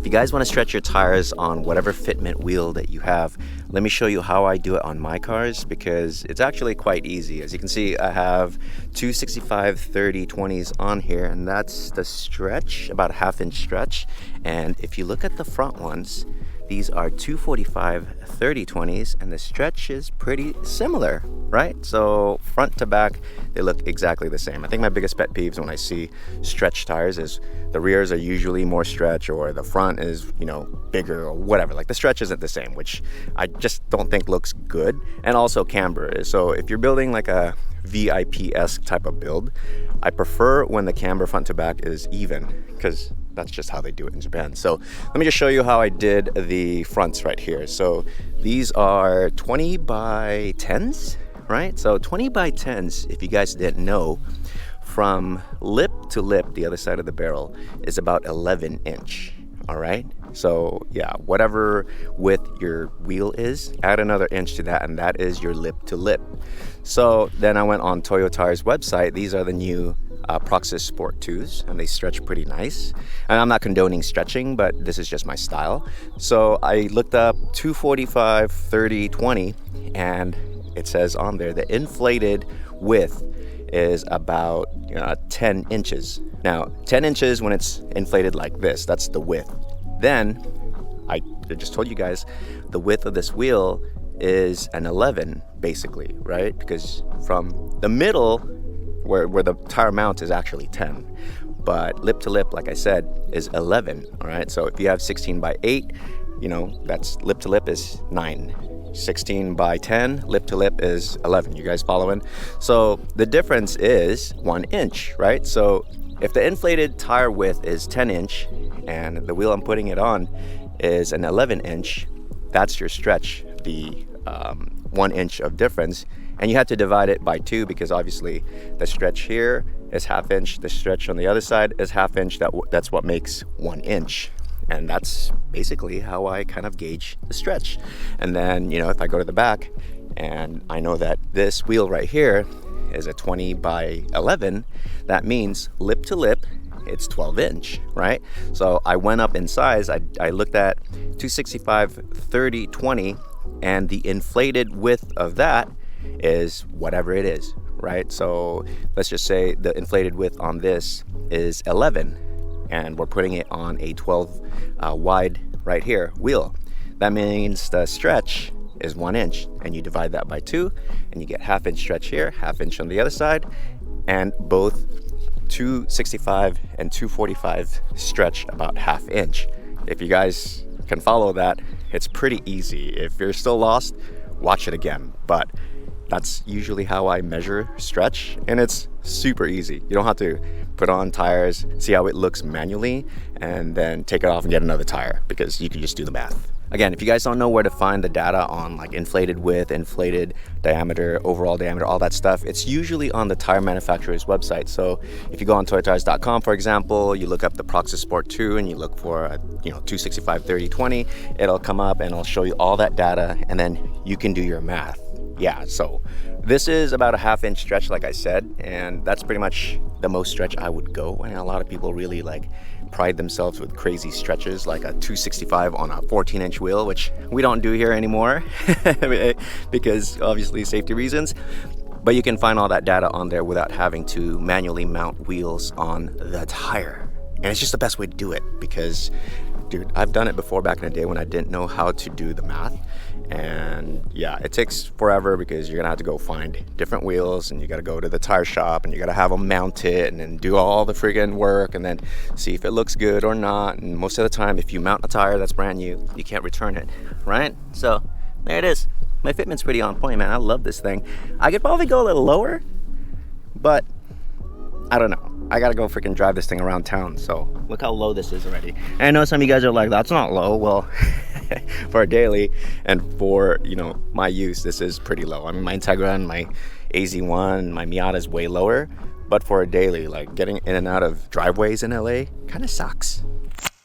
you guys want to stretch your tires on whatever fitment wheel that you have, let me show you how I do it on my cars, because it's actually quite easy. As you can see, I have two 65/30/20s on here, and that's the stretch, about a ½ inch stretch. And if you look at the front ones, these are 245/30/20s, and the stretch is pretty similar, right? So front to back, they look exactly the same. I think my biggest pet peeves when I see stretch tires is the rears are usually more stretch, or the front is, bigger or whatever. Like the stretch isn't the same, which I just don't think looks good. And also camber is. So if you're building like a VIP-esque type of build, I prefer when the camber front to back is even, because that's just how they do it in Japan. So let me just show you how I did the fronts right here. So these are 20x10s, right? So 20x10s, if you guys didn't know, from lip to lip, the other side of the barrel, is about 11 inch, all right? So yeah, whatever width your wheel is, add another inch to that, and that is your lip to lip. So then I went on Toyo Tire's website. These are the new Proxys Sport 2s, and they stretch pretty nice. And I'm not condoning stretching, but this is just my style. So I looked up 245/30/20, and it says on there the inflated width is about 10 inches. Now, 10 inches when it's inflated like this, that's the width. Then, I just told you guys, the width of this wheel is an 11, basically, right? Because from the middle, where the tire mount is actually 10, but lip to lip, like I said, is 11, all right? So if you have 16x8, that's lip to lip is 9. 16x10, lip to lip is 11. You guys following? So the difference is 1 inch, right? So if the inflated tire width is 10 inch and the wheel I'm putting it on is an 11 inch, that's your stretch, the 1 inch of difference. And you have to divide it by 2, because obviously the stretch here is ½ inch, the stretch on the other side is ½ inch. That's what makes 1 inch. And that's basically how I kind of gauge the stretch. And then, if I go to the back and I know that this wheel right here is a 20x11, that means lip to lip, it's 12 inch, right? So I went up in size. I looked at 265/30/20, and the inflated width of that is whatever it is, right? So let's just say the inflated width on this is 11, and we're putting it on a 12 wide right here wheel. That means the stretch is 1 inch, and you divide that by 2, and you get ½ inch stretch here, ½ inch on the other side, and both 265 and 245 stretch about ½ inch. If you guys can follow that, it's pretty easy. If you're still lost, watch it again. But that's usually how I measure stretch, and it's super easy. You don't have to put on tires, see how it looks manually, and then take it off and get another tire, because you can just do the math. Again, if you guys don't know where to find the data on like inflated width, inflated diameter, overall diameter, all that stuff, it's usually on the tire manufacturer's website. So if you go on toyotires.com, for example, you look up the Proxys Sport 2 and you look for 265/30/20, it'll come up and it'll show you all that data, and then you can do your math. Yeah, so this is about a ½ inch stretch, like I said, and that's pretty much the most stretch I would go. And a lot of people really pride themselves with crazy stretches, like a 265 on a 14 inch wheel, which we don't do here anymore because obviously safety reasons. But you can find all that data on there without having to manually mount wheels on the tire. And it's just the best way to do it, because dude, I've done it before back in the day when I didn't know how to do the math. And yeah, it takes forever, because you're gonna have to go find different wheels, and you gotta go to the tire shop, and you gotta have them mount it, and then do all the friggin' work, and then see if it looks good or not. And most of the time, if you mount a tire that's brand new, you can't return it, right? So there it is. My fitment's pretty on point, man. I love this thing. I could probably go a little lower, but I don't know. I gotta go freaking drive this thing around town. So look how low this is already. And I know some of you guys are like, that's not low. Well, for a daily and for my use, this is pretty low. I mean, my Integra and my AZ1, my Miata is way lower, but for a daily, like getting in and out of driveways in LA kind of sucks.